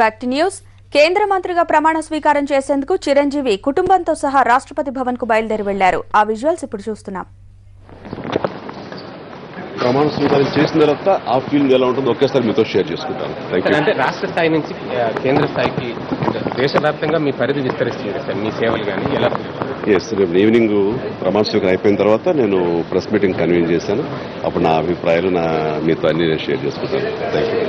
Back to news. కేంద్ర మంత్రిగా ప్రమాణ స్వీకారం చేసేందుకు చిరంజీవి కుటుంబంతో సహా రాష్ట్రపతి భవన్ కు బయలుదేరి వెళ్లారు. ఆ విజువల్స్ ఇప్పుడు చూస్తున్నాం. ప్రమాణ స్వీకారం చేసిన తర్వాత ఆ ఫీలింగ్ ఎలా ఉంటుందో ఒకేసారి మీతో షేర్ చేసుకుంటాను. అంటే రాష్ట్ర స్థాయి నుంచి కేంద్ర స్థాయికి దేశవ్యాప్తంగా మీ పరిధి విస్తరిస్తుంది సార్, మీ సేవలు కానీ ఎలా? ఎస్, రేపు ఈవినింగ్ ప్రమాణ స్వీకారం అయిపోయిన తర్వాత నేను ప్రెస్ మీటింగ్ కన్వీన్ చేశాను. అప్పుడు నా అభిప్రాయాలు మీతో అన్ని నేను షేర్ చేసుకుంటాను. Thank you.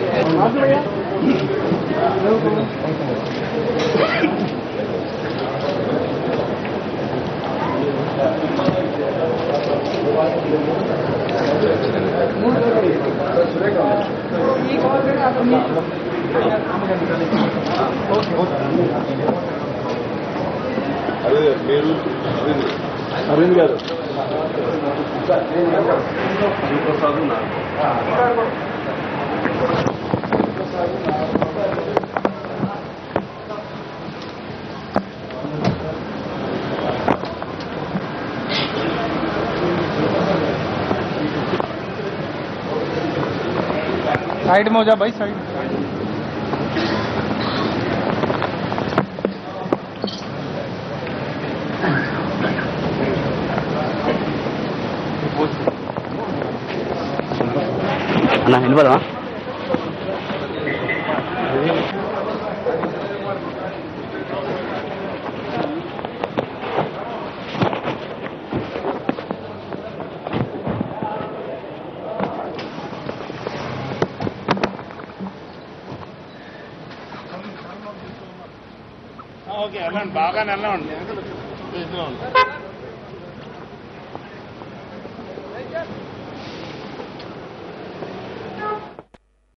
అరవింద్ గారు साइड में हो जा भाई, साइड। అన్నా వినపడవా? ఓకే, వెళ్ళండి, బాగా వెళ్ళండి.